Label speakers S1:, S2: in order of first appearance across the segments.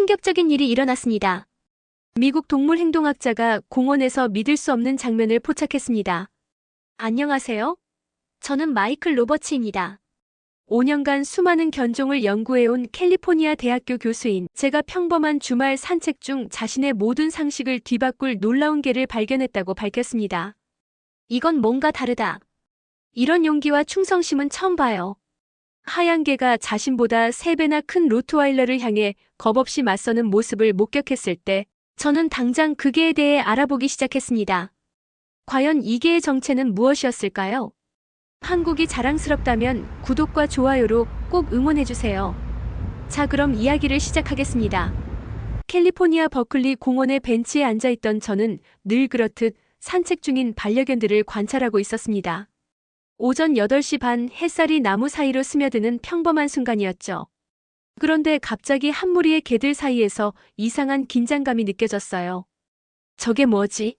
S1: 충격적인 일이 일어났습니다. 미국 동물행동학자가 공원에서 믿을 수 없는 장면을 포착했습니다. 안녕하세요. 저는 마이클 로버츠입니다. 5년간 수많은 견종을 연구해온 캘리포니아 대학교 교수인 제가 평범한 주말 산책 중 자신의 모든 상식을 뒤바꿀 놀라운 개를 발견했다고 밝혔습니다. 이건 뭔가 다르다. 이런 용기와 충성심은 처음 봐요. 하얀 개가 자신보다 3배나 큰 로트와일러를 향해 겁없이 맞서는 모습을 목격했을 때 저는 당장 그 개에 대해 알아보기 시작했습니다. 과연 이 개의 정체는 무엇이었을까요? 한국이 자랑스럽다면 구독과 좋아요로 꼭 응원해주세요. 자, 그럼 이야기를 시작하겠습니다. 캘리포니아 버클리 공원의 벤치에 앉아있던 저는 늘 그렇듯 산책 중인 반려견들을 관찰하고 있었습니다. 오전 8시 반 햇살이 나무 사이로 스며드는 평범한 순간이었죠. 그런데 갑자기 한 무리의 개들 사이에서 이상한 긴장감이 느껴졌어요. 저게 뭐지?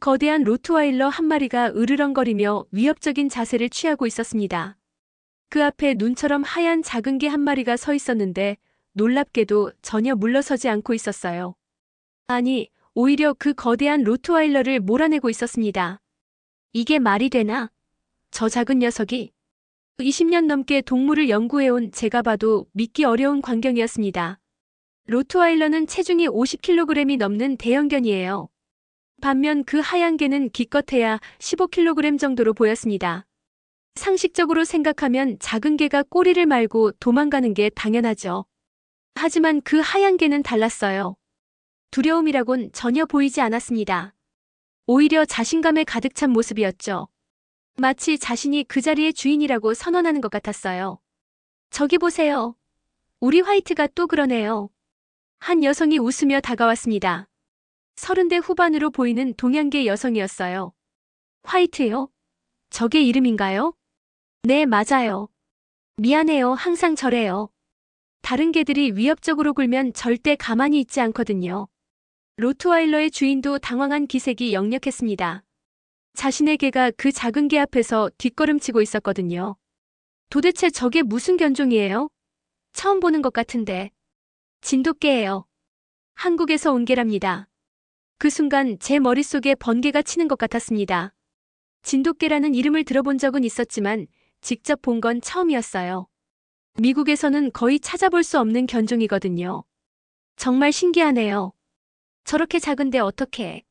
S1: 거대한 로트와일러 한 마리가 으르렁거리며 위협적인 자세를 취하고 있었습니다. 그 앞에 눈처럼 하얀 작은 개 한 마리가 서 있었는데 놀랍게도 전혀 물러서지 않고 있었어요. 아니, 오히려 그 거대한 로트와일러를 몰아내고 있었습니다. 이게 말이 되나? 저 작은 녀석이 20년 넘게 동물을 연구해온 제가 봐도 믿기 어려운 광경이었습니다. 로트와일러는 체중이 50kg이 넘는 대형견이에요. 반면 그 하얀 개는 기껏해야 15kg 정도로 보였습니다. 상식적으로 생각하면 작은 개가 꼬리를 말고 도망가는 게 당연하죠. 하지만 그 하얀 개는 달랐어요. 두려움이라곤 전혀 보이지 않았습니다. 오히려 자신감에 가득 찬 모습이었죠. 마치 자신이 그 자리의 주인이라고 선언하는 것 같았어요. 저기 보세요. 우리 화이트가 또 그러네요. 한 여성이 웃으며 다가왔습니다. 30대 후반으로 보이는 동양계 여성이었어요. 화이트요? 저게 이름인가요? 네, 맞아요. 미안해요. 항상 저래요. 다른 개들이 위협적으로 굴면 절대 가만히 있지 않거든요. 로트와일러의 주인도 당황한 기색이 역력했습니다. 자신의 개가 그 작은 개 앞에서 뒷걸음치고 있었거든요. 도대체 저게 무슨 견종이에요? 처음 보는 것 같은데. 진돗개예요. 한국에서 온 개랍니다. 그 순간 제 머릿속에 번개가 치는 것 같았습니다. 진돗개라는 이름을 들어본 적은 있었지만 직접 본 건 처음이었어요. 미국에서는 거의 찾아볼 수 없는 견종이거든요. 정말 신기하네요. 저렇게 작은데 어떻게?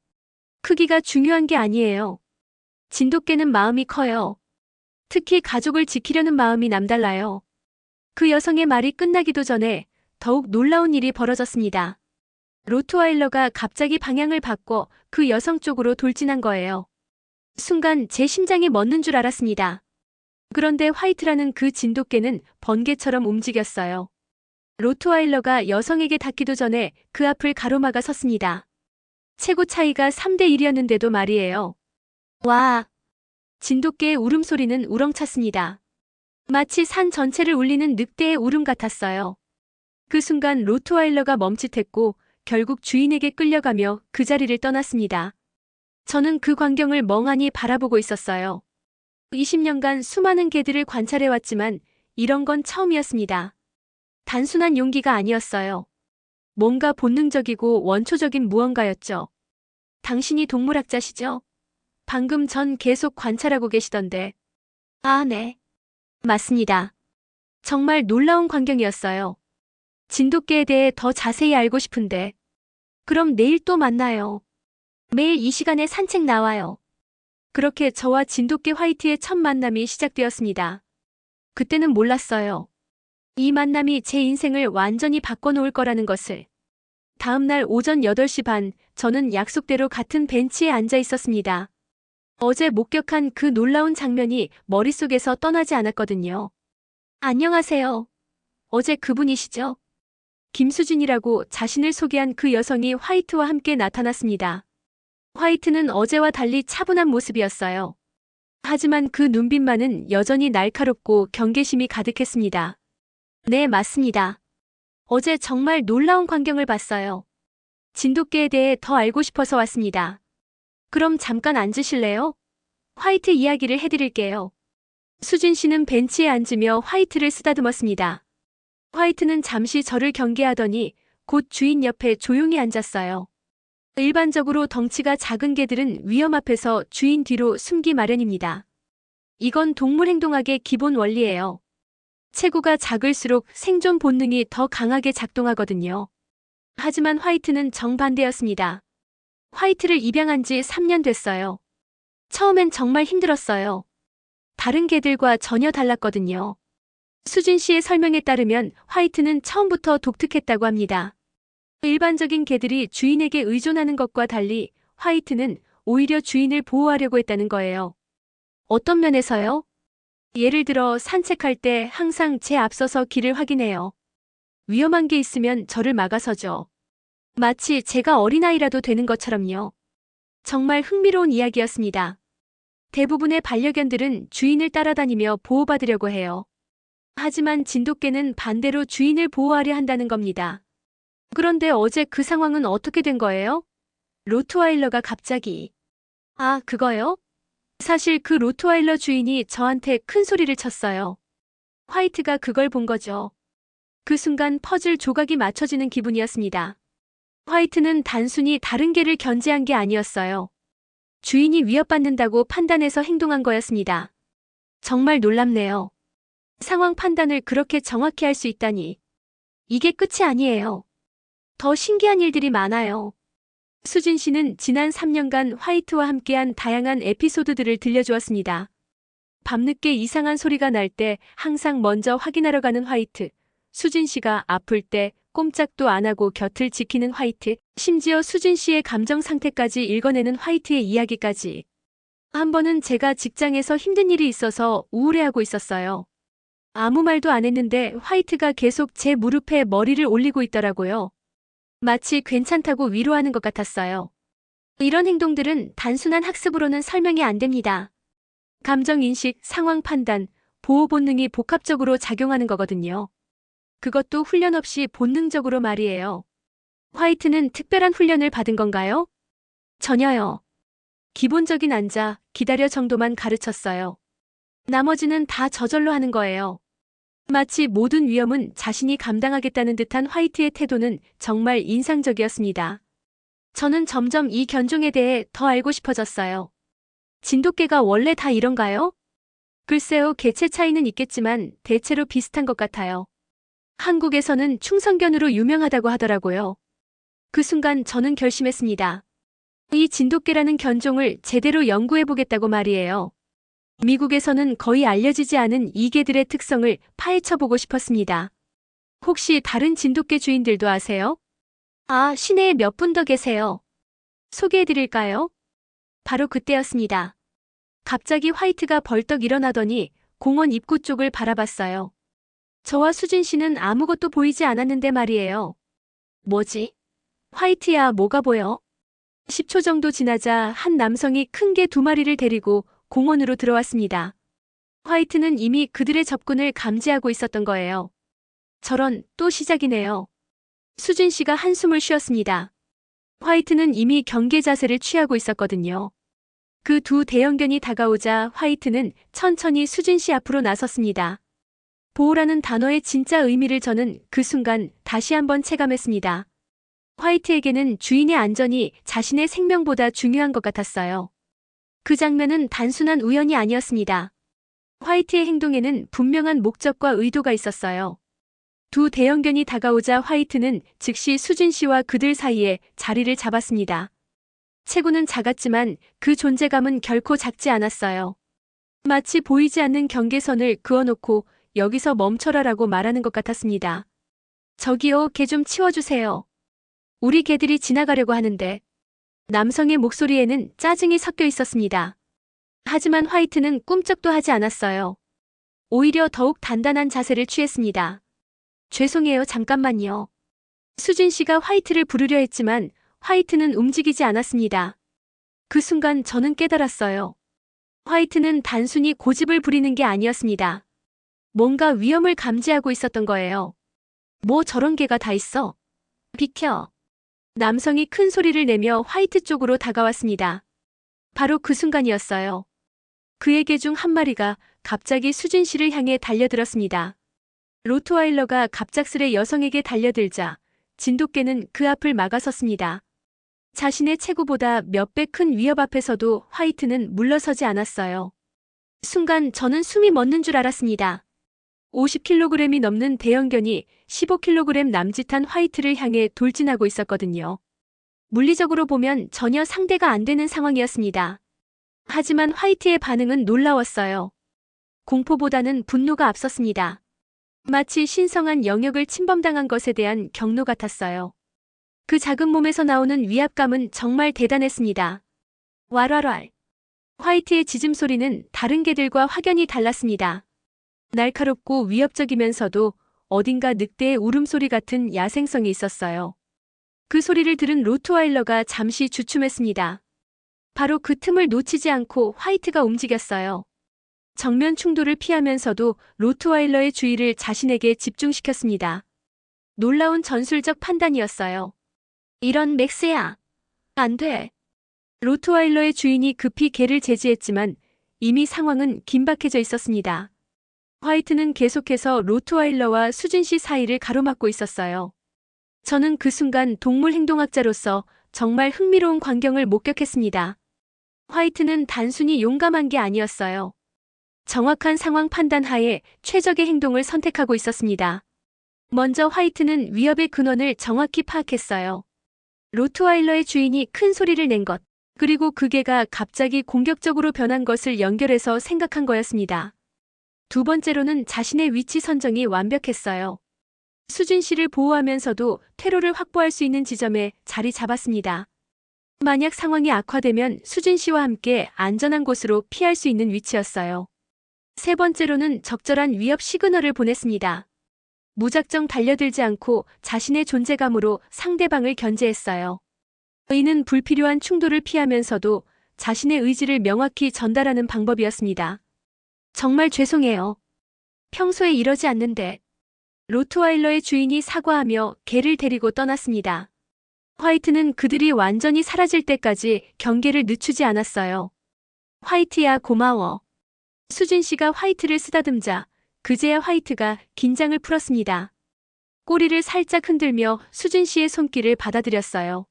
S1: 크기가 중요한 게 아니에요. 진돗개는 마음이 커요. 특히 가족을 지키려는 마음이 남달라요. 그 여성의 말이 끝나기도 전에 더욱 놀라운 일이 벌어졌습니다. 로트와일러가 갑자기 방향을 바꿔 그 여성 쪽으로 돌진한 거예요. 순간 제 심장이 멎는 줄 알았습니다. 그런데 화이트라는 그 진돗개는 번개처럼 움직였어요. 로트와일러가 여성에게 닿기도 전에 그 앞을 가로막아 섰습니다. 체구 차이가 3대1이었는데도 말이에요. 와! 진돗개의 울음소리는 우렁찼습니다. 마치 산 전체를 울리는 늑대의 울음 같았어요. 그 순간 로트와일러가 멈칫했고 결국 주인에게 끌려가며 그 자리를 떠났습니다. 저는 그 광경을 멍하니 바라보고 있었어요. 20년간 수많은 개들을 관찰해왔지만 이런 건 처음이었습니다. 단순한 용기가 아니었어요. 뭔가 본능적이고 원초적인 무언가였죠. 당신이 동물학자시죠? 방금 전 계속 관찰하고 계시던데. 아, 네. 맞습니다. 정말 놀라운 광경이었어요. 진돗개에 대해 더 자세히 알고 싶은데. 그럼 내일 또 만나요. 매일 이 시간에 산책 나와요. 그렇게 저와 진돗개 화이트의 첫 만남이 시작되었습니다. 그때는 몰랐어요. 이 만남이 제 인생을 완전히 바꿔놓을 거라는 것을. 다음 날 오전 8시 반, 저는 약속대로 같은 벤치에 앉아 있었습니다. 어제 목격한 그 놀라운 장면이 머릿속에서 떠나지 않았거든요. 안녕하세요. 어제 그분이시죠? 김수진이라고 자신을 소개한 그 여성이 화이트와 함께 나타났습니다. 화이트는 어제와 달리 차분한 모습이었어요. 하지만 그 눈빛만은 여전히 날카롭고 경계심이 가득했습니다. 네, 맞습니다. 어제 정말 놀라운 광경을 봤어요. 진돗개에 대해 더 알고 싶어서 왔습니다. 그럼 잠깐 앉으실래요? 화이트 이야기를 해드릴게요. 수진 씨는 벤치에 앉으며 화이트를 쓰다듬었습니다. 화이트는 잠시 저를 경계하더니 곧 주인 옆에 조용히 앉았어요. 일반적으로 덩치가 작은 개들은 위험 앞에서 주인 뒤로 숨기 마련입니다. 이건 동물 행동학의 기본 원리예요. 체구가 작을수록 생존 본능이 더 강하게 작동하거든요. 하지만 화이트는 정반대였습니다. 화이트를 입양한 지 3년 됐어요. 처음엔 정말 힘들었어요. 다른 개들과 전혀 달랐거든요. 수진 씨의 설명에 따르면 화이트는 처음부터 독특했다고 합니다. 일반적인 개들이 주인에게 의존하는 것과 달리 화이트는 오히려 주인을 보호하려고 했다는 거예요. 어떤 면에서요? 예를 들어 산책할 때 항상 제 앞서서 길을 확인해요. 위험한 게 있으면 저를 막아서죠. 마치 제가 어린아이라도 되는 것처럼요. 정말 흥미로운 이야기였습니다. 대부분의 반려견들은 주인을 따라다니며 보호받으려고 해요. 하지만 진돗개는 반대로 주인을 보호하려 한다는 겁니다. 그런데 어제 그 상황은 어떻게 된 거예요? 로트와일러가 갑자기. 아, 그거요? 사실 그 로트와일러 주인이 저한테 큰 소리를 쳤어요. 화이트가 그걸 본 거죠. 그 순간 퍼즐 조각이 맞춰지는 기분이었습니다. 화이트는 단순히 다른 개를 견제한 게 아니었어요. 주인이 위협받는다고 판단해서 행동한 거였습니다. 정말 놀랍네요. 상황 판단을 그렇게 정확히 할 수 있다니. 이게 끝이 아니에요. 더 신기한 일들이 많아요. 수진 씨는 지난 3년간 화이트와 함께한 다양한 에피소드들을 들려주었습니다. 밤늦게 이상한 소리가 날 때 항상 먼저 확인하러 가는 화이트. 수진 씨가 아플 때 꼼짝도 안 하고 곁을 지키는 화이트. 심지어 수진 씨의 감정 상태까지 읽어내는 화이트의 이야기까지. 한 번은 제가 직장에서 힘든 일이 있어서 우울해하고 있었어요. 아무 말도 안 했는데 화이트가 계속 제 무릎에 머리를 올리고 있더라고요. 마치 괜찮다고 위로하는 것 같았어요. 이런 행동들은 단순한 학습으로는 설명이 안 됩니다. 감정인식, 상황 판단, 보호 본능이 복합적으로 작용하는 거거든요. 그것도 훈련 없이 본능적으로 말이에요. 화이트는 특별한 훈련을 받은 건가요? 전혀요. 기본적인 앉아, 기다려 정도만 가르쳤어요. 나머지는 다 저절로 하는 거예요. 마치 모든 위험은 자신이 감당하겠다는 듯한 화이트의 태도는 정말 인상적이었습니다. 저는 점점 이 견종에 대해 더 알고 싶어졌어요. 진돗개가 원래 다 이런가요? 글쎄요, 개체 차이는 있겠지만 대체로 비슷한 것 같아요. 한국에서는 충성견으로 유명하다고 하더라고요. 그 순간 저는 결심했습니다. 이 진돗개라는 견종을 제대로 연구해보겠다고 말이에요. 미국에서는 거의 알려지지 않은 이 개들의 특성을 파헤쳐보고 싶었습니다. 혹시 다른 진돗개 주인들도 아세요? 아, 시내에 몇 분 더 계세요. 소개해드릴까요? 바로 그때였습니다. 갑자기 화이트가 벌떡 일어나더니 공원 입구 쪽을 바라봤어요. 저와 수진 씨는 아무것도 보이지 않았는데 말이에요. 뭐지? 화이트야, 뭐가 보여? 10초 정도 지나자 한 남성이 큰 개 2마리를 데리고 공원으로 들어왔습니다. 화이트는 이미 그들의 접근을 감지하고 있었던 거예요. 저런, 또 시작이네요. 수진 씨가 한숨을 쉬었습니다. 화이트는 이미 경계 자세를 취하고 있었거든요. 그 두 대형견이 다가오자 화이트는 천천히 수진 씨 앞으로 나섰습니다. 보호라는 단어의 진짜 의미를 저는 그 순간 다시 한번 체감했습니다. 화이트에게는 주인의 안전이 자신의 생명보다 중요한 것 같았어요. 그 장면은 단순한 우연이 아니었습니다. 화이트의 행동에는 분명한 목적과 의도가 있었어요. 두 대형견이 다가오자 화이트는 즉시 수진 씨와 그들 사이에 자리를 잡았습니다. 체구는 작았지만 그 존재감은 결코 작지 않았어요. 마치 보이지 않는 경계선을 그어놓고 여기서 멈춰라라고 말하는 것 같았습니다. 저기요, 개 좀 치워주세요. 우리 개들이 지나가려고 하는데. 남성의 목소리에는 짜증이 섞여 있었습니다. 하지만 화이트는 꿈쩍도 하지 않았어요. 오히려 더욱 단단한 자세를 취했습니다. 죄송해요, 잠깐만요. 수진 씨가 화이트를 부르려 했지만 화이트는 움직이지 않았습니다. 그 순간 저는 깨달았어요. 화이트는 단순히 고집을 부리는 게 아니었습니다. 뭔가 위험을 감지하고 있었던 거예요. 뭐 저런 개가 다 있어. 비켜. 남성이 큰 소리를 내며 화이트 쪽으로 다가왔습니다. 바로 그 순간이었어요. 그의 개 중 한 마리가 갑자기 수진 씨를 향해 달려들었습니다. 로트와일러가 갑작스레 여성에게 달려들자 진돗개는 그 앞을 막아섰습니다. 자신의 체구보다 몇 배 큰 위협 앞에서도 화이트는 물러서지 않았어요. 순간 저는 숨이 멎는 줄 알았습니다. 50kg이 넘는 대형견이 15kg 남짓한 화이트를 향해 돌진하고 있었거든요. 물리적으로 보면 전혀 상대가 안 되는 상황이었습니다. 하지만 화이트의 반응은 놀라웠어요. 공포보다는 분노가 앞섰습니다. 마치 신성한 영역을 침범당한 것에 대한 경로 같았어요. 그 작은 몸에서 나오는 위압감은 정말 대단했습니다. 왈왈왈. 화이트의 짖음 소리는 다른 개들과 확연히 달랐습니다. 날카롭고 위협적이면서도 어딘가 늑대의 울음소리 같은 야생성이 있었어요. 그 소리를 들은 로트와일러가 잠시 주춤했습니다. 바로 그 틈을 놓치지 않고 화이트가 움직였어요. 정면 충돌을 피하면서도 로트와일러의 주의를 자신에게 집중시켰습니다. 놀라운 전술적 판단이었어요. 이런 맥스야. 안 돼. 로트와일러의 주인이 급히 개를 제지했지만 이미 상황은 긴박해져 있었습니다. 화이트는 계속해서 로트와일러와 수진 씨 사이를 가로막고 있었어요. 저는 그 순간 동물 행동학자로서 정말 흥미로운 광경을 목격했습니다. 화이트는 단순히 용감한 게 아니었어요. 정확한 상황 판단 하에 최적의 행동을 선택하고 있었습니다. 먼저 화이트는 위협의 근원을 정확히 파악했어요. 로트와일러의 주인이 큰 소리를 낸 것, 그리고 그 개가 갑자기 공격적으로 변한 것을 연결해서 생각한 거였습니다. 두 번째로는 자신의 위치 선정이 완벽했어요. 수진 씨를 보호하면서도 퇴로를 확보할 수 있는 지점에 자리 잡았습니다. 만약 상황이 악화되면 수진 씨와 함께 안전한 곳으로 피할 수 있는 위치였어요. 세 번째로는 적절한 위협 시그널을 보냈습니다. 무작정 달려들지 않고 자신의 존재감으로 상대방을 견제했어요. 이는 불필요한 충돌을 피하면서도 자신의 의지를 명확히 전달하는 방법이었습니다. 정말 죄송해요. 평소에 이러지 않는데. 로트와일러의 주인이 사과하며 개를 데리고 떠났습니다. 화이트는 그들이 완전히 사라질 때까지 경계를 늦추지 않았어요. 화이트야 고마워. 수진 씨가 화이트를 쓰다듬자 그제야 화이트가 긴장을 풀었습니다. 꼬리를 살짝 흔들며 수진 씨의 손길을 받아들였어요.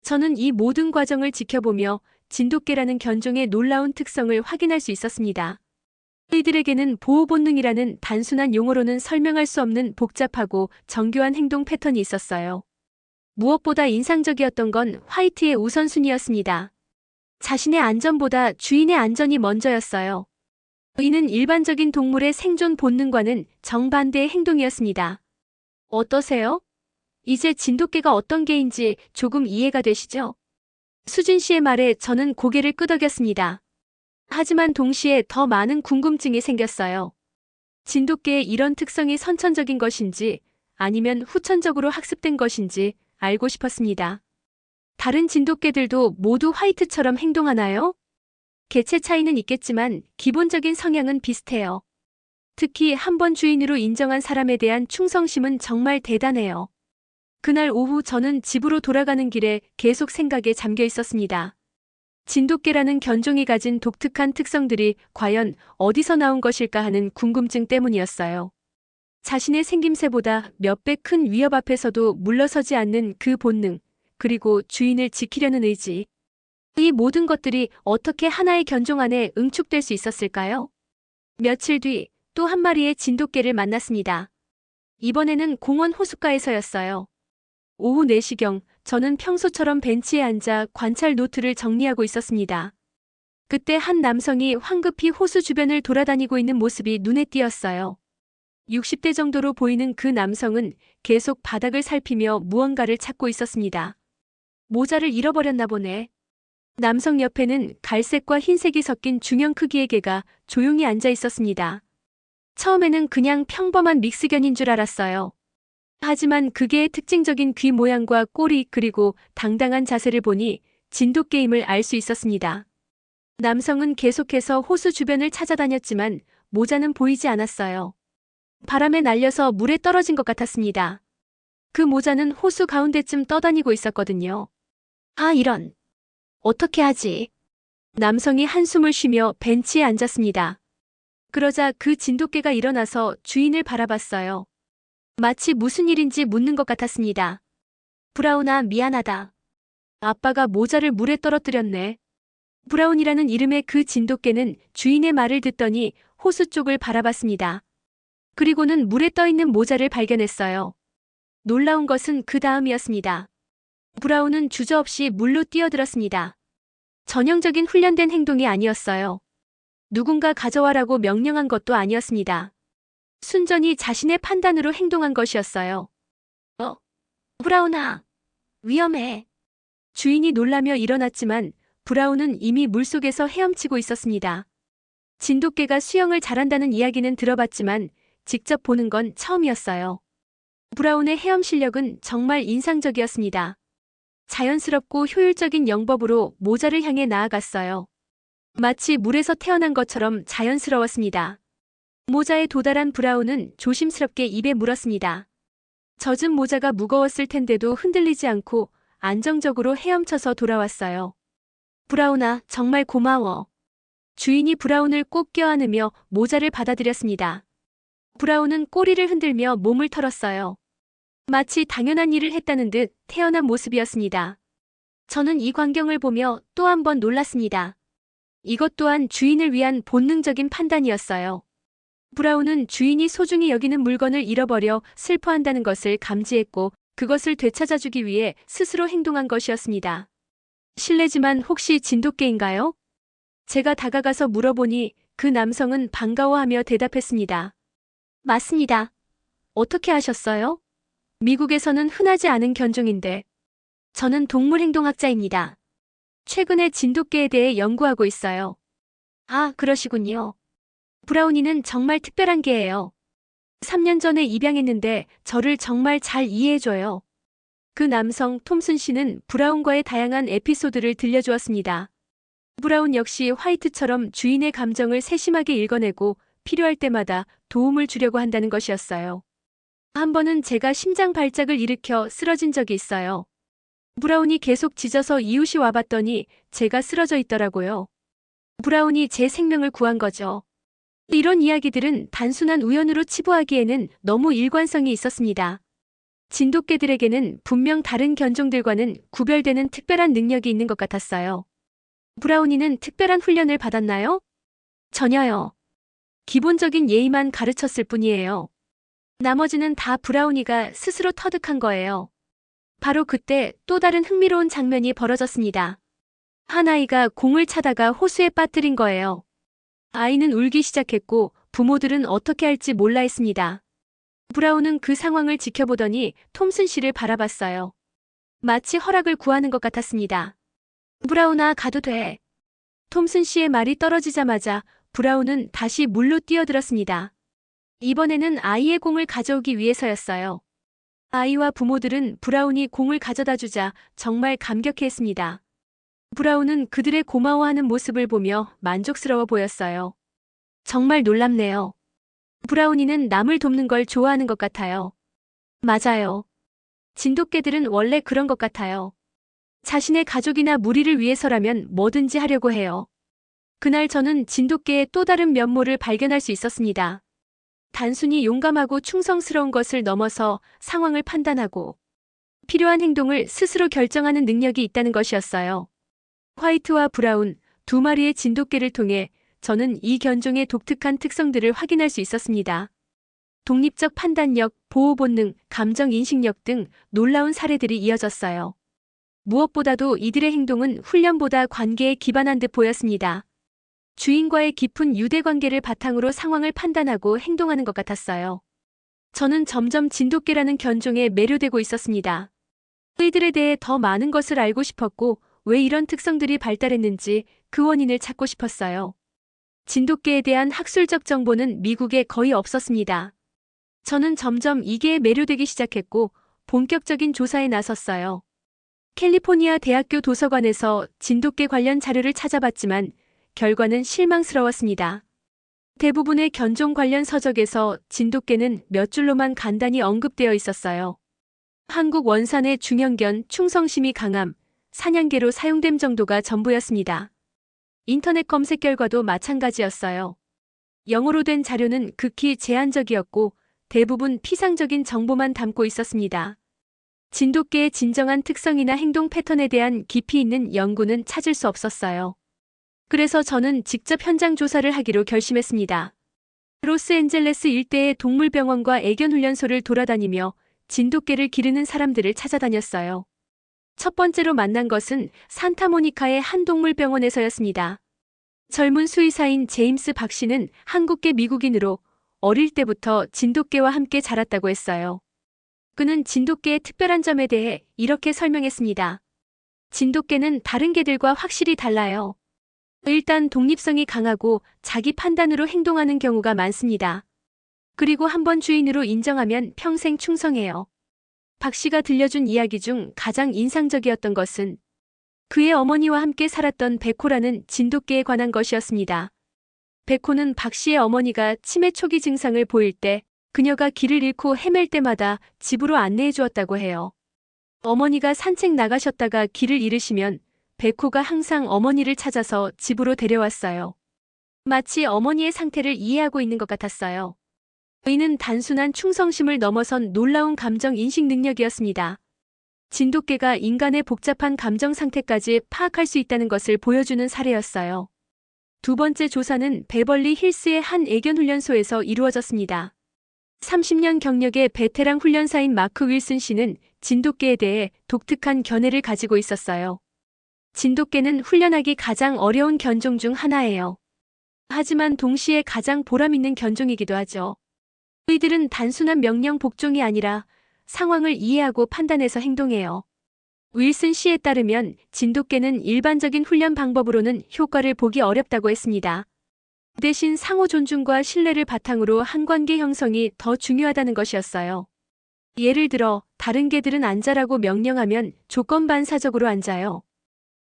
S1: 저는 이 모든 과정을 지켜보며 진돗개라는 견종의 놀라운 특성을 확인할 수 있었습니다. 이들에게는 보호 본능이라는 단순한 용어로는 설명할 수 없는 복잡하고 정교한 행동 패턴이 있었어요. 무엇보다 인상적이었던 건 화이트의 우선순위였습니다. 자신의 안전보다 주인의 안전이 먼저였어요. 이는 일반적인 동물의 생존 본능과는 정반대의 행동이었습니다. 어떠세요? 이제 진돗개가 어떤 개인지 조금 이해가 되시죠? 수진 씨의 말에 저는 고개를 끄덕였습니다. 하지만 동시에 더 많은 궁금증이 생겼어요. 진돗개의 이런 특성이 선천적인 것인지 아니면 후천적으로 학습된 것인지 알고 싶었습니다. 다른 진돗개들도 모두 화이트처럼 행동하나요? 개체 차이는 있겠지만 기본적인 성향은 비슷해요. 특히 한 번 주인으로 인정한 사람에 대한 충성심은 정말 대단해요. 그날 오후 저는 집으로 돌아가는 길에 계속 생각에 잠겨 있었습니다. 진돗개라는 견종이 가진 독특한 특성들이 과연 어디서 나온 것일까 하는 궁금증 때문이었어요. 자신의 생김새보다 몇 배 큰 위협 앞에서도 물러서지 않는 그 본능, 그리고 주인을 지키려는 의지. 이 모든 것들이 어떻게 하나의 견종 안에 응축될 수 있었을까요? 며칠 뒤 또 한 마리의 진돗개를 만났습니다. 이번에는 공원 호숫가에서였어요. 오후 4시경 저는 평소처럼 벤치에 앉아 관찰 노트를 정리하고 있었습니다. 그때 한 남성이 황급히 호수 주변을 돌아다니고 있는 모습이 눈에 띄었어요. 60대 정도로 보이는 그 남성은 계속 바닥을 살피며 무언가를 찾고 있었습니다. 모자를 잃어버렸나 보네. 남성 옆에는 갈색과 흰색이 섞인 중형 크기의 개가 조용히 앉아 있었습니다. 처음에는 그냥 평범한 믹스견인 줄 알았어요. 하지만 그 개의 특징적인 귀 모양과 꼬리 그리고 당당한 자세를 보니 진돗개임을 알 수 있었습니다. 남성은 계속해서 호수 주변을 찾아다녔지만 모자는 보이지 않았어요. 바람에 날려서 물에 떨어진 것 같았습니다. 그 모자는 호수 가운데쯤 떠다니고 있었거든요. 아, 이런. 어떻게 하지? 남성이 한숨을 쉬며 벤치에 앉았습니다. 그러자 그 진돗개가 일어나서 주인을 바라봤어요. 마치 무슨 일인지 묻는 것 같았습니다. 브라운아, 미안하다. 아빠가 모자를 물에 떨어뜨렸네. 브라운이라는 이름의 그 진돗개는 주인의 말을 듣더니 호수 쪽을 바라봤습니다. 그리고는 물에 떠있는 모자를 발견했어요. 놀라운 것은 그 다음이었습니다. 브라운은 주저없이 물로 뛰어들었습니다. 전형적인 훈련된 행동이 아니었어요. 누군가 가져와라고 명령한 것도 아니었습니다. 순전히 자신의 판단으로 행동한 것이었어요. 브라운아, 위험해. 주인이 놀라며 일어났지만 브라운은 이미 물속에서 헤엄치고 있었습니다. 진돗개가 수영을 잘한다는 이야기는 들어봤지만 직접 보는 건 처음이었어요. 브라운의 헤엄 실력은 정말 인상적이었습니다. 자연스럽고 효율적인 영법으로 모자를 향해 나아갔어요. 마치 물에서 태어난 것처럼 자연스러웠습니다. 모자에 도달한 브라운은 조심스럽게 입에 물었습니다. 젖은 모자가 무거웠을 텐데도 흔들리지 않고 안정적으로 헤엄쳐서 돌아왔어요. 브라운아, 정말 고마워. 주인이 브라운을 꼭 껴안으며 모자를 받아들였습니다. 브라운은 꼬리를 흔들며 몸을 털었어요. 마치 당연한 일을 했다는 듯 태어난 모습이었습니다. 저는 이 광경을 보며 또 한 번 놀랐습니다. 이것 또한 주인을 위한 본능적인 판단이었어요. 브라운은 주인이 소중히 여기는 물건을 잃어버려 슬퍼한다는 것을 감지했고 그것을 되찾아주기 위해 스스로 행동한 것이었습니다. 실례지만 혹시 진돗개인가요? 제가 다가가서 물어보니 그 남성은 반가워하며 대답했습니다. 맞습니다. 어떻게 아셨어요? 미국에서는 흔하지 않은 견종인데. 저는 동물행동학자입니다. 최근에 진돗개에 대해 연구하고 있어요. 아, 그러시군요. 브라우니는 정말 특별한 개예요. 3년 전에 입양했는데 저를 정말 잘 이해해줘요. 그 남성 톰슨 씨는 브라운과의 다양한 에피소드를 들려주었습니다. 브라운 역시 화이트처럼 주인의 감정을 세심하게 읽어내고 필요할 때마다 도움을 주려고 한다는 것이었어요. 한 번은 제가 심장 발작을 일으켜 쓰러진 적이 있어요. 브라운이 계속 짖어서 이웃이 와봤더니 제가 쓰러져 있더라고요. 브라운이 제 생명을 구한 거죠. 이런 이야기들은 단순한 우연으로 치부하기에는 너무 일관성이 있었습니다. 진돗개들에게는 분명 다른 견종들과는 구별되는 특별한 능력이 있는 것 같았어요. 브라우니는 특별한 훈련을 받았나요? 전혀요. 기본적인 예의만 가르쳤을 뿐이에요. 나머지는 다 브라우니가 스스로 터득한 거예요. 바로 그때 또 다른 흥미로운 장면이 벌어졌습니다. 한 아이가 공을 차다가 호수에 빠뜨린 거예요. 아이는 울기 시작했고 부모들은 어떻게 할지 몰라 했습니다. 브라운은 그 상황을 지켜보더니 톰슨 씨를 바라봤어요. 마치 허락을 구하는 것 같았습니다. 브라운아, 가도 돼. 톰슨 씨의 말이 떨어지자마자 브라운은 다시 물로 뛰어들었습니다. 이번에는 아이의 공을 가져오기 위해서였어요. 아이와 부모들은 브라운이 공을 가져다 주자 정말 감격해했습니다. 브라운은 그들의 고마워하는 모습을 보며 만족스러워 보였어요. 정말 놀랍네요. 브라우니는 남을 돕는 걸 좋아하는 것 같아요. 맞아요. 진돗개들은 원래 그런 것 같아요. 자신의 가족이나 무리를 위해서라면 뭐든지 하려고 해요. 그날 저는 진돗개의 또 다른 면모를 발견할 수 있었습니다. 단순히 용감하고 충성스러운 것을 넘어서 상황을 판단하고 필요한 행동을 스스로 결정하는 능력이 있다는 것이었어요. 화이트와 브라운 두 마리의 진돗개를 통해 저는 이 견종의 독특한 특성들을 확인할 수 있었습니다. 독립적 판단력, 보호 본능, 감정 인식력 등 놀라운 사례들이 이어졌어요. 무엇보다도 이들의 행동은 훈련보다 관계에 기반한 듯 보였습니다. 주인과의 깊은 유대관계를 바탕으로 상황을 판단하고 행동하는 것 같았어요. 저는 점점 진돗개라는 견종에 매료되고 있었습니다. 이들에 대해 더 많은 것을 알고 싶었고 왜 이런 특성들이 발달했는지 그 원인을 찾고 싶었어요. 진돗개에 대한 학술적 정보는 미국에 거의 없었습니다. 저는 점점 이 개에 매료되기 시작했고 본격적인 조사에 나섰어요. 캘리포니아 대학교 도서관에서 진돗개 관련 자료를 찾아봤지만 결과는 실망스러웠습니다. 대부분의 견종 관련 서적에서 진돗개는 몇 줄로만 간단히 언급되어 있었어요. 한국 원산의 중형견, 충성심이 강함, 사냥개로 사용됨 정도가 전부였습니다. 인터넷 검색 결과도 마찬가지였어요. 영어로 된 자료는 극히 제한적이었고 대부분 피상적인 정보만 담고 있었습니다. 진돗개의 진정한 특성이나 행동 패턴에 대한 깊이 있는 연구는 찾을 수 없었어요. 그래서 저는 직접 현장 조사를 하기로 결심했습니다. 로스앤젤레스 일대의 동물병원과 애견훈련소를 돌아다니며 진돗개를 기르는 사람들을 찾아다녔어요. 첫 번째로 만난 것은 산타모니카의 한 동물병원에서였습니다. 젊은 수의사인 제임스 박 씨는 한국계 미국인으로 어릴 때부터 진돗개와 함께 자랐다고 했어요. 그는 진돗개의 특별한 점에 대해 이렇게 설명했습니다. 진돗개는 다른 개들과 확실히 달라요. 일단 독립성이 강하고 자기 판단으로 행동하는 경우가 많습니다. 그리고 한번 주인으로 인정하면 평생 충성해요. 박 씨가 들려준 이야기 중 가장 인상적이었던 것은 그의 어머니와 함께 살았던 베코라는 진돗개에 관한 것이었습니다. 베코는 박 씨의 어머니가 치매 초기 증상을 보일 때 그녀가 길을 잃고 헤맬 때마다 집으로 안내해 주었다고 해요. 어머니가 산책 나가셨다가 길을 잃으시면 베코가 항상 어머니를 찾아서 집으로 데려왔어요. 마치 어머니의 상태를 이해하고 있는 것 같았어요. 이는 단순한 충성심을 넘어선 놀라운 감정 인식 능력이었습니다. 진돗개가 인간의 복잡한 감정 상태까지 파악할 수 있다는 것을 보여주는 사례였어요. 두 번째 조사는 베벌리 힐스의 한 애견훈련소에서 이루어졌습니다. 30년 경력의 베테랑 훈련사인 마크 윌슨 씨는 진돗개에 대해 독특한 견해를 가지고 있었어요. 진돗개는 훈련하기 가장 어려운 견종 중 하나예요. 하지만 동시에 가장 보람있는 견종이기도 하죠. 이들은 단순한 명령 복종이 아니라 상황을 이해하고 판단해서 행동해요. 윌슨 씨에 따르면 진돗개는 일반적인 훈련 방법으로는 효과를 보기 어렵다고 했습니다. 대신 상호 존중과 신뢰를 바탕으로 한 관계 형성이 더 중요하다는 것이었어요. 예를 들어 다른 개들은 앉아라고 명령하면 조건 반사적으로 앉아요.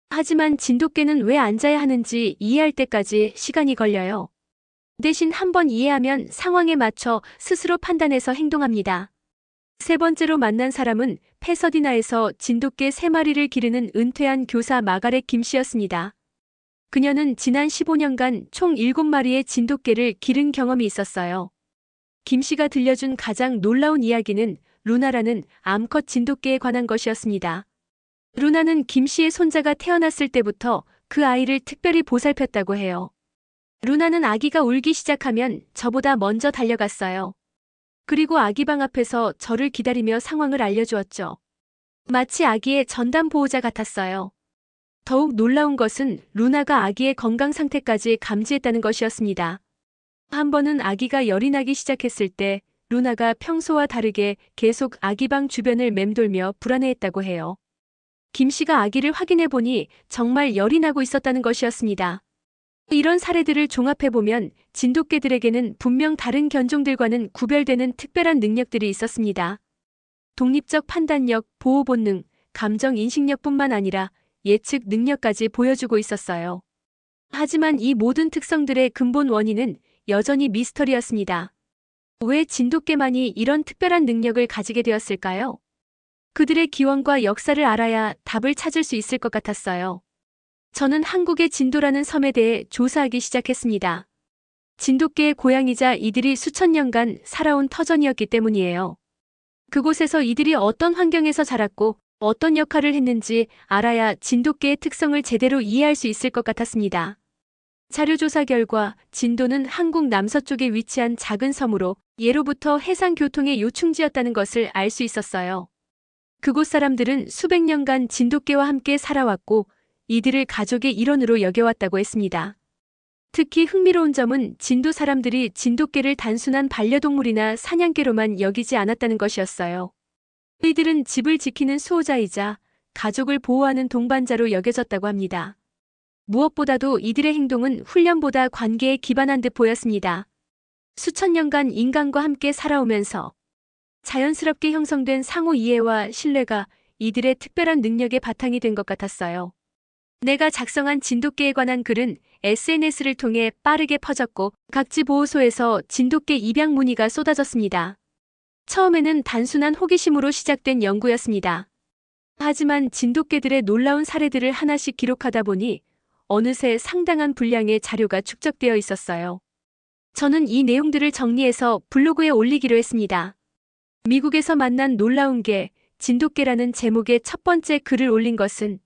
S1: 하지만 진돗개는 왜 앉아야 하는지 이해할 때까지 시간이 걸려요. 대신 한번 이해하면 상황에 맞춰 스스로 판단해서 행동합니다. 세 번째로 만난 사람은 패서디나에서 진돗개 3마리를 기르는 은퇴한 교사 마가렛 김 씨였습니다. 그녀는 지난 15년간 총 7마리의 진돗개를 기른 경험이 있었어요. 김 씨가 들려준 가장 놀라운 이야기는 루나라는 암컷 진돗개에 관한 것이었습니다. 루나는 김 씨의 손자가 태어났을 때부터 그 아이를 특별히 보살폈다고 해요. 루나는 아기가 울기 시작하면 저보다 먼저 달려갔어요. 그리고 아기 방 앞에서 저를 기다리며 상황을 알려주었죠. 마치 아기의 전담 보호자 같았어요. 더욱 놀라운 것은 루나가 아기의 건강 상태까지 감지했다는 것이었습니다. 한 번은 아기가 열이 나기 시작했을 때 루나가 평소와 다르게 계속 아기 방 주변을 맴돌며 불안해했다고 해요. 김 씨가 아기를 확인해 보니 정말 열이 나고 있었다는 것이었습니다. 이런 사례들을 종합해보면 진돗개들에게는 분명 다른 견종들과는 구별되는 특별한 능력들이 있었습니다. 독립적 판단력, 보호 본능, 감정 인식력뿐만 아니라 예측 능력까지 보여주고 있었어요. 하지만 이 모든 특성들의 근본 원인은 여전히 미스터리였습니다. 왜 진돗개만이 이런 특별한 능력을 가지게 되었을까요? 그들의 기원과 역사를 알아야 답을 찾을 수 있을 것 같았어요. 저는 한국의 진도라는 섬에 대해 조사하기 시작했습니다. 진돗개의 고향이자 이들이 수천 년간 살아온 터전이었기 때문이에요. 그곳에서 이들이 어떤 환경에서 자랐고 어떤 역할을 했는지 알아야 진돗개의 특성을 제대로 이해할 수 있을 것 같았습니다. 자료조사 결과 진도는 한국 남서쪽에 위치한 작은 섬으로 예로부터 해상교통의 요충지였다는 것을 알 수 있었어요. 그곳 사람들은 수백 년간 진돗개와 함께 살아왔고 이들을 가족의 일원으로 여겨왔다고 했습니다. 특히 흥미로운 점은 진도 사람들이 진돗개를 단순한 반려동물이나 사냥개로만 여기지 않았다는 것이었어요. 이들은 집을 지키는 수호자이자 가족을 보호하는 동반자로 여겨졌다고 합니다. 무엇보다도 이들의 행동은 훈련보다 관계에 기반한 듯 보였습니다. 수천 년간 인간과 함께 살아오면서 자연스럽게 형성된 상호 이해와 신뢰가 이들의 특별한 능력의 바탕이 된 것 같았어요. 내가 작성한 진돗개에 관한 글은 SNS를 통해 빠르게 퍼졌고 각지 보호소에서 진돗개 입양 문의가 쏟아졌습니다. 처음에는 단순한 호기심으로 시작된 연구였습니다. 하지만 진돗개들의 놀라운 사례들을 하나씩 기록하다 보니 어느새 상당한 분량의 자료가 축적되어 있었어요. 저는 이 내용들을 정리해서 블로그에 올리기로 했습니다. 미국에서 만난 놀라운 개, 진돗개라는 제목의 첫 번째 글을 올린 것은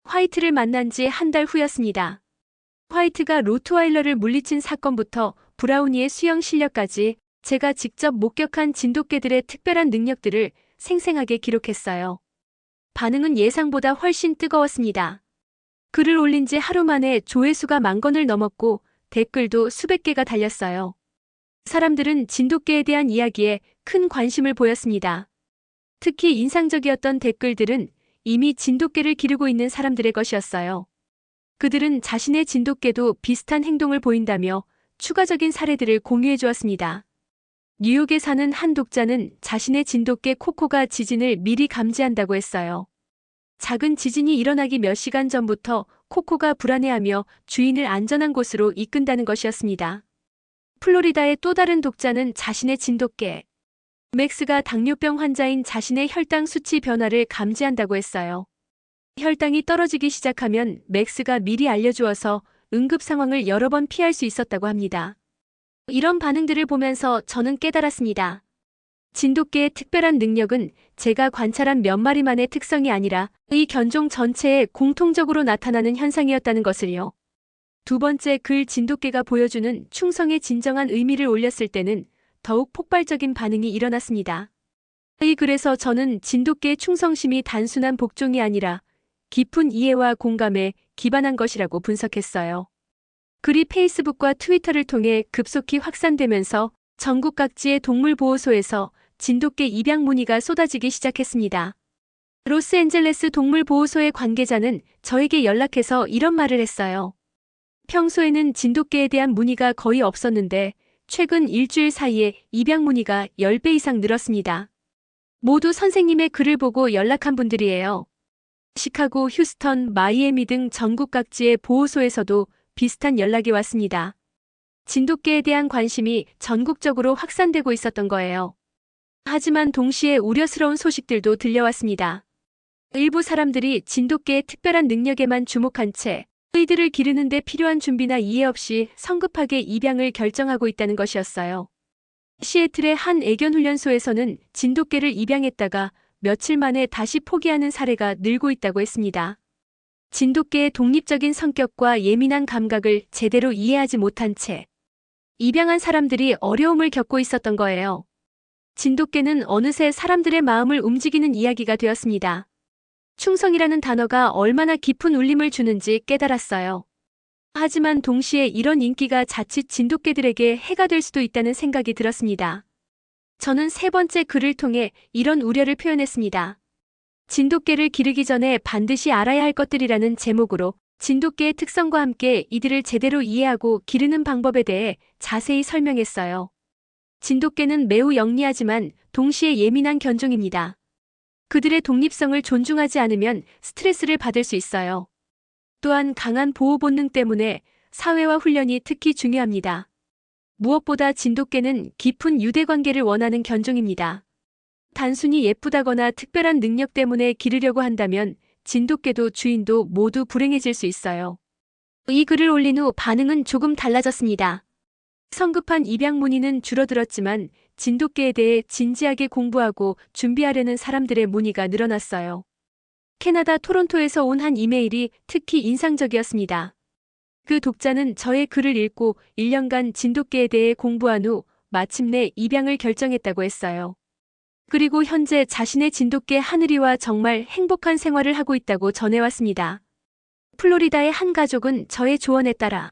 S1: 화이트를 만난 지 한 달 후였습니다. 화이트가 로트와일러를 물리친 사건부터 브라우니의 수영 실력까지 제가 직접 목격한 진돗개들의 특별한 능력들을 생생하게 기록했어요. 반응은 예상보다 훨씬 뜨거웠습니다. 글을 올린 지 하루 만에 조회수가 10,000건을 넘었고 댓글도 수백 개가 달렸어요. 사람들은 진돗개에 대한 이야기에 큰 관심을 보였습니다. 특히 인상적이었던 댓글들은 이미 진돗개를 기르고 있는 사람들의 것이었어요. 그들은 자신의 진돗개도 비슷한 행동을 보인다며 추가적인 사례들을 공유해 주었습니다. 뉴욕에 사는 한 독자는 자신의 진돗개 코코가 지진을 미리 감지한다고 했어요. 작은 지진이 일어나기 몇 시간 전부터 코코가 불안해하며 주인을 안전한 곳으로 이끈다는 것이었습니다. 플로리다의 또 다른 독자는 자신의 진돗개 맥스가 당뇨병 환자인 자신의 혈당 수치 변화를 감지한다고 했어요. 혈당이 떨어지기 시작하면 맥스가 미리 알려주어서 응급 상황을 여러 번 피할 수 있었다고 합니다. 이런 반응들을 보면서 저는 깨달았습니다. 진돗개의 특별한 능력은 제가 관찰한 몇 마리만의 특성이 아니라 이 견종 전체에 공통적으로 나타나는 현상이었다는 것을요. 두 번째 글 진돗개가 보여주는 충성의 진정한 의미를 올렸을 때는 더욱 폭발적인 반응이 일어났습니다. 이 글에서 저는 진돗개의 충성심이 단순한 복종이 아니라 깊은 이해와 공감에 기반한 것이라고 분석했어요. 글이 페이스북과 트위터를 통해 급속히 확산되면서 전국 각지의 동물보호소에서 진돗개 입양 문의가 쏟아지기 시작했습니다. 로스앤젤레스 동물보호소의 관계자는 저에게 연락해서 이런 말을 했어요. 평소에는 진돗개에 대한 문의가 거의 없었는데 최근 일주일 사이에 입양 문의가 10배 이상 늘었습니다. 모두 선생님의 글을 보고 연락한 분들이에요. 시카고, 휴스턴, 마이애미 등 전국 각지의 보호소에서도 비슷한 연락이 왔습니다. 진돗개에 대한 관심이 전국적으로 확산되고 있었던 거예요. 하지만 동시에 우려스러운 소식들도 들려왔습니다. 일부 사람들이 진돗개의 특별한 능력에만 주목한 채 이들을 기르는 데 필요한 준비나 이해 없이 성급하게 입양을 결정하고 있다는 것이었어요. 시애틀의 한 애견훈련소에서는 진돗개를 입양했다가 며칠 만에 다시 포기하는 사례가 늘고 있다고 했습니다. 진돗개의 독립적인 성격과 예민한 감각을 제대로 이해하지 못한 채 입양한 사람들이 어려움을 겪고 있었던 거예요. 진돗개는 어느새 사람들의 마음을 움직이는 이야기가 되었습니다. 충성이라는 단어가 얼마나 깊은 울림을 주는지 깨달았어요. 하지만 동시에 이런 인기가 자칫 진돗개들에게 해가 될 수도 있다는 생각이 들었습니다. 저는 세 번째 글을 통해 이런 우려를 표현했습니다. 진돗개를 기르기 전에 반드시 알아야 할 것들이라는 제목으로 진돗개의 특성과 함께 이들을 제대로 이해하고 기르는 방법에 대해 자세히 설명했어요. 진돗개는 매우 영리하지만 동시에 예민한 견종입니다. 그들의 독립성을 존중하지 않으면 스트레스를 받을 수 있어요. 또한 강한 보호 본능 때문에 사회화 훈련이 특히 중요합니다. 무엇보다 진돗개는 깊은 유대관계를 원하는 견종입니다. 단순히 예쁘다거나 특별한 능력 때문에 기르려고 한다면 진돗개도 주인도 모두 불행해질 수 있어요. 이 글을 올린 후 반응은 조금 달라졌습니다. 성급한 입양 문의는 줄어들었지만 진돗개에 대해 진지하게 공부하고 준비하려는 사람들의 문의가 늘어났어요. 캐나다 토론토에서 온 한 이메일이 특히 인상적이었습니다. 그 독자는 저의 글을 읽고 1년간 진돗개에 대해 공부한 후 마침내 입양을 결정했다고 했어요. 그리고 현재 자신의 진돗개 하늘이와 정말 행복한 생활을 하고 있다고 전해왔습니다. 플로리다의 한 가족은 저의 조언에 따라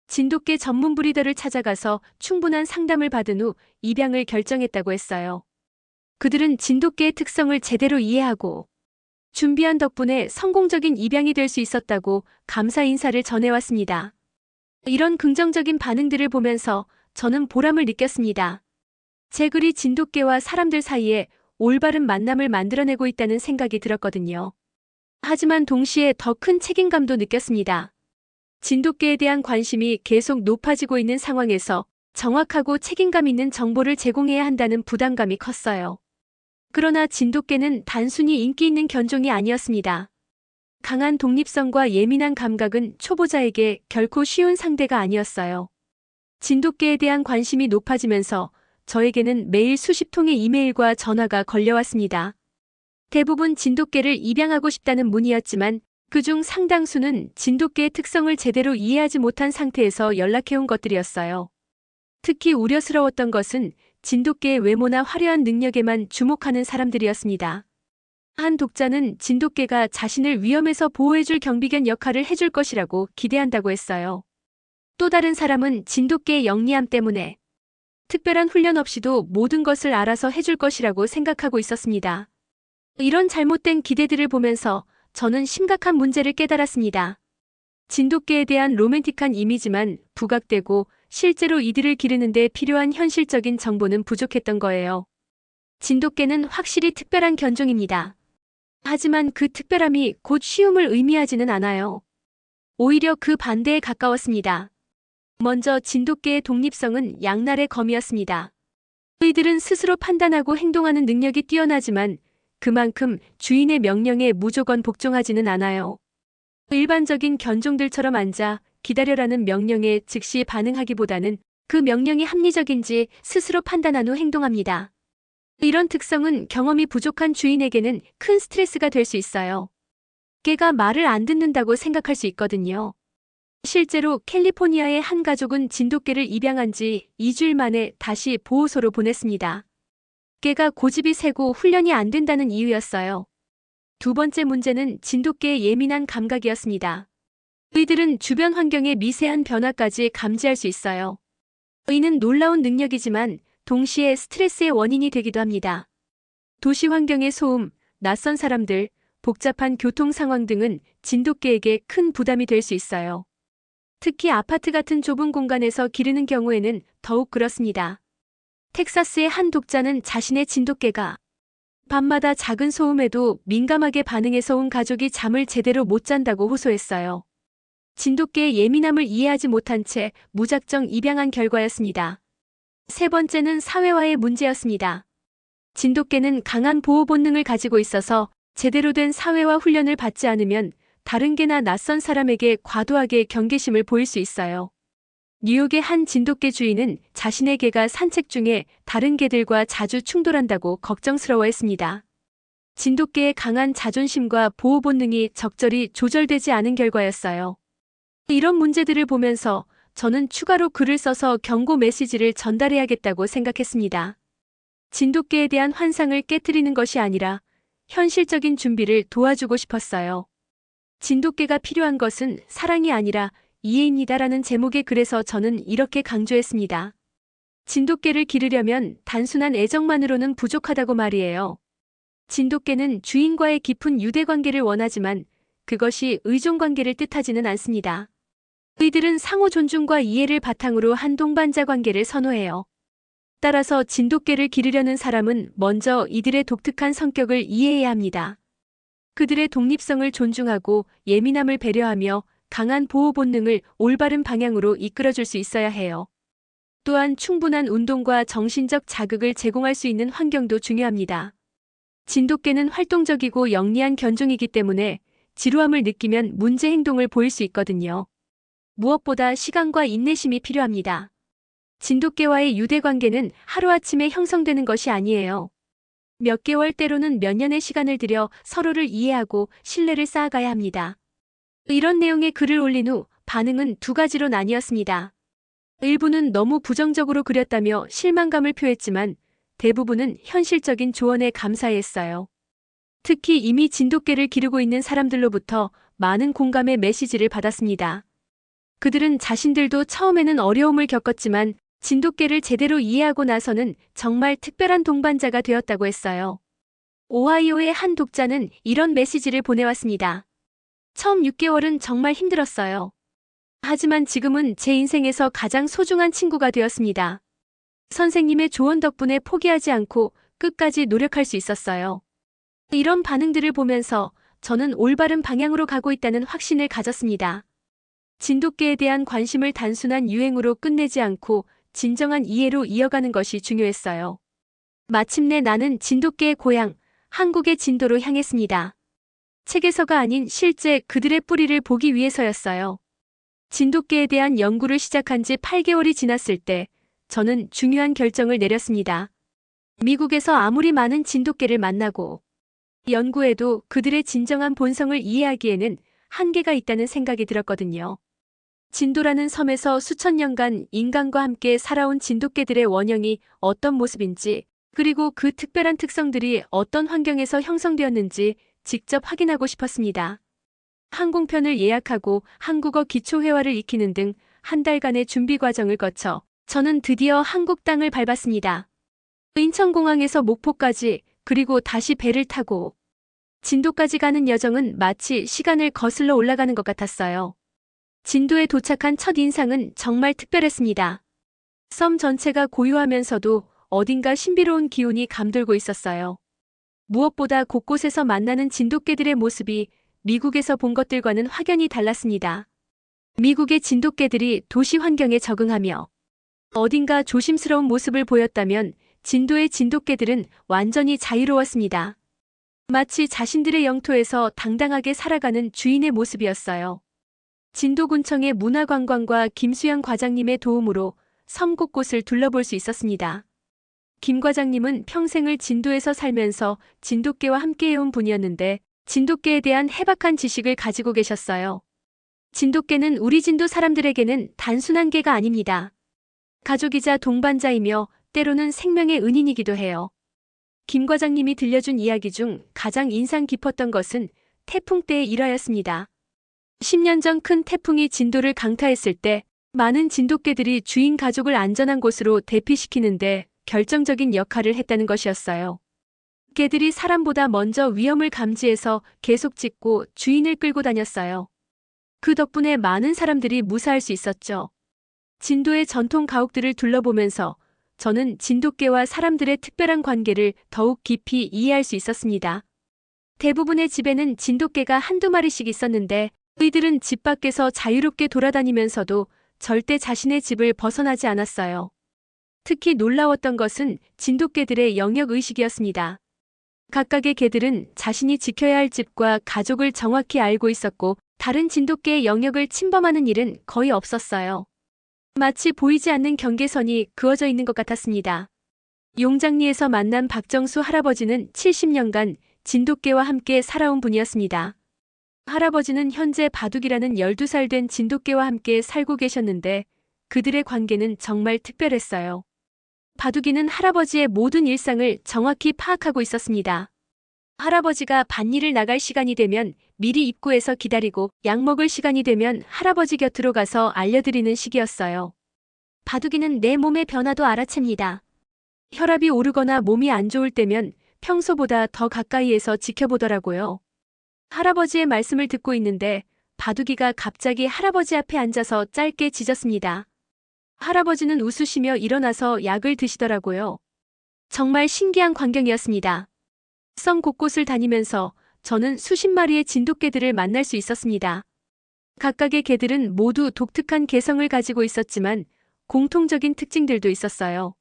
S1: 진돗개 전문 브리더를 찾아가서 충분한 상담을 받은 후 입양을 결정했다고 했어요. 그들은 진돗개의 특성을 제대로 이해하고 준비한 덕분에 성공적인 입양이 될 수 있었다고 감사 인사를 전해왔습니다. 이런 긍정적인 반응들을 보면서 저는 보람을 느꼈습니다. 제 글이 진돗개와 사람들 사이에 올바른 만남을 만들어내고 있다는 생각이 들었거든요. 하지만 동시에 더 큰 책임감도 느꼈습니다. 진돗개에 대한 관심이 계속 높아지고 있는 상황에서 정확하고 책임감 있는 정보를 제공해야 한다는 부담감이 컸어요. 그러나 진돗개는 단순히 인기 있는 견종이 아니었습니다. 강한 독립성과 예민한 감각은 초보자에게 결코 쉬운 상대가 아니었어요. 진돗개에 대한 관심이 높아지면서 저에게는 매일 수십 통의 이메일과 전화가 걸려왔습니다. 대부분 진돗개를 입양하고 싶다는 문의였지만 그중 상당수는 진돗개의 특성을 제대로 이해하지 못한 상태에서 연락해온 것들이었어요. 특히 우려스러웠던 것은 진돗개의 외모나 화려한 능력에만 주목하는 사람들이었습니다. 한 독자는 진돗개가 자신을 위험에서 보호해줄 경비견 역할을 해줄 것이라고 기대한다고 했어요. 또 다른 사람은 진돗개의 영리함 때문에 특별한 훈련 없이도 모든 것을 알아서 해줄 것이라고 생각하고 있었습니다. 이런 잘못된 기대들을 보면서 저는 심각한 문제를 깨달았습니다. 진돗개에 대한 로맨틱한 이미지만 부각되고 실제로 이들을 기르는 데 필요한 현실적인 정보는 부족했던 거예요. 진돗개는 확실히 특별한 견종입니다. 하지만 그 특별함이 곧 쉬움을 의미하지는 않아요. 오히려 그 반대에 가까웠습니다. 먼저 진돗개의 독립성은 양날의 검이었습니다. 이들은 스스로 판단하고 행동하는 능력이 뛰어나지만 그만큼 주인의 명령에 무조건 복종하지는 않아요. 일반적인 견종들처럼 앉아 기다려라는 명령에 즉시 반응하기보다는 그 명령이 합리적인지 스스로 판단한 후 행동합니다. 이런 특성은 경험이 부족한 주인에게는 큰 스트레스가 될 수 있어요. 개가 말을 안 듣는다고 생각할 수 있거든요. 실제로 캘리포니아의 한 가족은 진돗개를 입양한 지 2주일 만에 다시 보호소로 보냈습니다. 개가 고집이 세고 훈련이 안 된다는 이유였어요. 두 번째 문제는 진돗개의 예민한 감각이었습니다. 이들은 주변 환경의 미세한 변화까지 감지할 수 있어요. 이는 놀라운 능력이지만 동시에 스트레스의 원인이 되기도 합니다. 도시 환경의 소음, 낯선 사람들, 복잡한 교통 상황 등은 진돗개에게 큰 부담이 될 수 있어요. 특히 아파트 같은 좁은 공간에서 기르는 경우에는 더욱 그렇습니다. 텍사스의 한 독자는 자신의 진돗개가 밤마다 작은 소음에도 민감하게 반응해서 온 가족이 잠을 제대로 못 잔다고 호소했어요. 진돗개의 예민함을 이해하지 못한 채 무작정 입양한 결과였습니다. 세 번째는 사회와의 문제였습니다. 진돗개는 강한 보호 본능을 가지고 있어서 제대로 된 사회화 훈련을 받지 않으면 다른 개나 낯선 사람에게 과도하게 경계심을 보일 수 있어요. 뉴욕의 한 진돗개 주인은 자신의 개가 산책 중에 다른 개들과 자주 충돌한다고 걱정스러워했습니다. 진돗개의 강한 자존심과 보호 본능이 적절히 조절되지 않은 결과였어요. 이런 문제들을 보면서 저는 추가로 글을 써서 경고 메시지를 전달해야겠다고 생각했습니다. 진돗개에 대한 환상을 깨트리는 것이 아니라 현실적인 준비를 도와주고 싶었어요. 진돗개가 필요한 것은 사랑이 아니라 이해입니다라는 제목의 글에서 저는 이렇게 강조했습니다. 진돗개를 기르려면 단순한 애정만으로는 부족하다고 말이에요. 진돗개는 주인과의 깊은 유대관계를 원하지만 그것이 의존관계를 뜻하지는 않습니다. 이들은 상호 존중과 이해를 바탕으로 한 동반자 관계를 선호해요. 따라서 진돗개를 기르려는 사람은 먼저 이들의 독특한 성격을 이해해야 합니다. 그들의 독립성을 존중하고 예민함을 배려하며 강한 보호 본능을 올바른 방향으로 이끌어줄 수 있어야 해요. 또한 충분한 운동과 정신적 자극을 제공할 수 있는 환경도 중요합니다. 진돗개는 활동적이고 영리한 견종이기 때문에 지루함을 느끼면 문제 행동을 보일 수 있거든요. 무엇보다 시간과 인내심이 필요합니다. 진돗개와의 유대관계는 하루아침에 형성되는 것이 아니에요. 몇 개월 때로는 몇 년의 시간을 들여 서로를 이해하고 신뢰를 쌓아가야 합니다. 이런 내용의 글을 올린 후 반응은 두 가지로 나뉘었습니다. 일부는 너무 부정적으로 그렸다며 실망감을 표했지만 대부분은 현실적인 조언에 감사했어요. 특히 이미 진돗개를 기르고 있는 사람들로부터 많은 공감의 메시지를 받았습니다. 그들은 자신들도 처음에는 어려움을 겪었지만 진돗개를 제대로 이해하고 나서는 정말 특별한 동반자가 되었다고 했어요. 오하이오의 한 독자는 이런 메시지를 보내왔습니다. 처음 6개월은 정말 힘들었어요. 하지만 지금은 제 인생에서 가장 소중한 친구가 되었습니다. 선생님의 조언 덕분에 포기하지 않고 끝까지 노력할 수 있었어요. 이런 반응들을 보면서 저는 올바른 방향으로 가고 있다는 확신을 가졌습니다. 진돗개에 대한 관심을 단순한 유행으로 끝내지 않고 진정한 이해로 이어가는 것이 중요했어요. 마침내 나는 진돗개의 고향, 한국의 진도로 향했습니다. 책에서가 아닌 실제 그들의 뿌리를 보기 위해서였어요. 진돗개에 대한 연구를 시작한 지 8개월이 지났을 때 저는 중요한 결정을 내렸습니다. 미국에서 아무리 많은 진돗개를 만나고 연구에도 그들의 진정한 본성을 이해하기에는 한계가 있다는 생각이 들었거든요. 진도라는 섬에서 수천 년간 인간과 함께 살아온 진돗개들의 원형이 어떤 모습인지, 그리고 그 특별한 특성들이 어떤 환경에서 형성되었는지 직접 확인하고 싶었습니다. 항공편을 예약하고 한국어 기초회화를 익히는 등 한 달간의 준비 과정을 거쳐 저는 드디어 한국 땅을 밟았습니다. 인천공항에서 목포까지, 그리고 다시 배를 타고 진도까지 가는 여정은 마치 시간을 거슬러 올라가는 것 같았어요. 진도에 도착한 첫 인상은 정말 특별했습니다. 섬 전체가 고요하면서도 어딘가 신비로운 기운이 감돌고 있었어요. 무엇보다 곳곳에서 만나는 진돗개들의 모습이 미국에서 본 것들과는 확연히 달랐습니다. 미국의 진돗개들이 도시 환경에 적응하며 어딘가 조심스러운 모습을 보였다면 진도의 진돗개들은 완전히 자유로웠습니다. 마치 자신들의 영토에서 당당하게 살아가는 주인의 모습이었어요. 진도군청의 문화관광과 김수영 과장님의 도움으로 섬 곳곳을 둘러볼 수 있었습니다. 김 과장님은 평생을 진도에서 살면서 진돗개와 함께해온 분이었는데 진돗개에 대한 해박한 지식을 가지고 계셨어요. 진돗개는 우리 진도 사람들에게는 단순한 개가 아닙니다. 가족이자 동반자이며 때로는 생명의 은인이기도 해요. 김 과장님이 들려준 이야기 중 가장 인상 깊었던 것은 태풍 때의 일화였습니다. 10년 전 큰 태풍이 진도를 강타했을 때 많은 진돗개들이 주인 가족을 안전한 곳으로 대피시키는데 결정적인 역할을 했다는 것이었어요. 개들이 사람보다 먼저 위험을 감지해서 계속 짖고 주인을 끌고 다녔어요. 그 덕분에 많은 사람들이 무사할 수 있었죠. 진도의 전통 가옥들을 둘러보면서 저는 진돗개와 사람들의 특별한 관계를 더욱 깊이 이해할 수 있었습니다. 대부분의 집에는 진돗개가 한두 마리씩 있었는데 이들은 집 밖에서 자유롭게 돌아다니면서도 절대 자신의 집을 벗어나지 않았어요. 특히 놀라웠던 것은 진돗개들의 영역의식이었습니다. 각각의 개들은 자신이 지켜야 할 집과 가족을 정확히 알고 있었고 다른 진돗개의 영역을 침범하는 일은 거의 없었어요. 마치 보이지 않는 경계선이 그어져 있는 것 같았습니다. 용장리에서 만난 박정수 할아버지는 70년간 진돗개와 함께 살아온 분이었습니다. 할아버지는 현재 바둑이라는 12살 된 진돗개와 함께 살고 계셨는데 그들의 관계는 정말 특별했어요. 바둑이는 할아버지의 모든 일상을 정확히 파악하고 있었습니다. 할아버지가 밭일을 나갈 시간이 되면 미리 입구에서 기다리고 약 먹을 시간이 되면 할아버지 곁으로 가서 알려드리는 시기였어요. 바둑이는 내 몸의 변화도 알아챕니다. 혈압이 오르거나 몸이 안 좋을 때면 평소보다 더 가까이에서 지켜보더라고요. 할아버지의 말씀을 듣고 있는데 바둑이가 갑자기 할아버지 앞에 앉아서 짧게 짖었습니다. 할아버지는 웃으시며 일어나서 약을 드시더라고요. 정말 신기한 광경이었습니다. 섬 곳곳을 다니면서 저는 수십 마리의 진돗개들을 만날 수 있었습니다. 각각의 개들은 모두 독특한 개성을 가지고 있었지만 공통적인 특징들도 있었어요.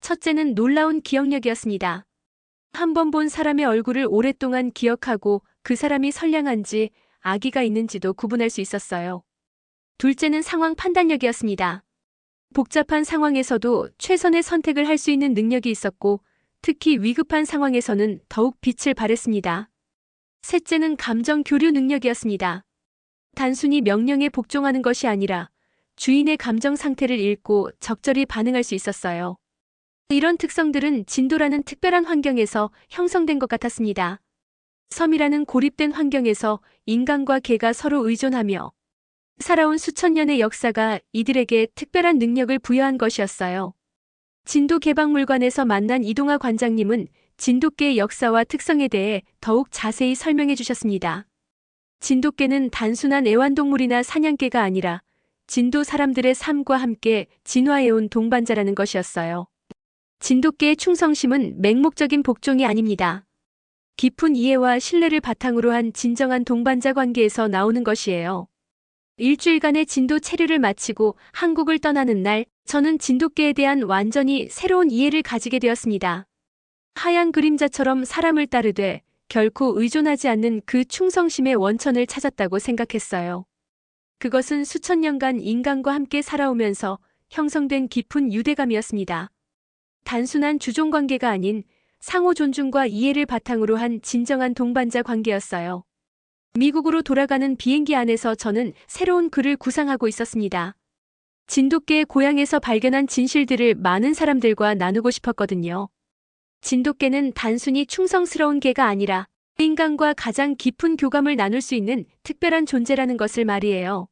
S1: 첫째는 놀라운 기억력이었습니다. 한 번 본 사람의 얼굴을 오랫동안 기억하고 그 사람이 선량한지 아기가 있는지도 구분할 수 있었어요. 둘째는 상황 판단력이었습니다. 복잡한 상황에서도 최선의 선택을 할 수 있는 능력이 있었고 특히 위급한 상황에서는 더욱 빛을 발했습니다. 셋째는 감정 교류 능력이었습니다. 단순히 명령에 복종하는 것이 아니라 주인의 감정 상태를 읽고 적절히 반응할 수 있었어요. 이런 특성들은 진도라는 특별한 환경에서 형성된 것 같았습니다. 섬이라는 고립된 환경에서 인간과 개가 서로 의존하며 살아온 수천 년의 역사가 이들에게 특별한 능력을 부여한 것이었어요. 진도 개박물관에서 만난 이동하 관장님은 진돗개의 역사와 특성에 대해 더욱 자세히 설명해 주셨습니다. 진돗개는 단순한 애완동물이나 사냥개가 아니라 진도 사람들의 삶과 함께 진화해온 동반자라는 것이었어요. 진돗개의 충성심은 맹목적인 복종이 아닙니다. 깊은 이해와 신뢰를 바탕으로 한 진정한 동반자 관계에서 나오는 것이에요. 일주일간의 진도 체류를 마치고 한국을 떠나는 날, 저는 진돗개에 대한 완전히 새로운 이해를 가지게 되었습니다. 하얀 그림자처럼 사람을 따르되 결코 의존하지 않는 그 충성심의 원천을 찾았다고 생각했어요. 그것은 수천 년간 인간과 함께 살아오면서 형성된 깊은 유대감이었습니다. 단순한 주종관계가 아닌 상호 존중과 이해를 바탕으로 한 진정한 동반자 관계였어요. 미국으로 돌아가는 비행기 안에서 저는 새로운 글을 구상하고 있었습니다. 진돗개의 고향에서 발견한 진실들을 많은 사람들과 나누고 싶었거든요. 진돗개는 단순히 충성스러운 개가 아니라 인간과 가장 깊은 교감을 나눌 수 있는 특별한 존재라는 것을 말이에요.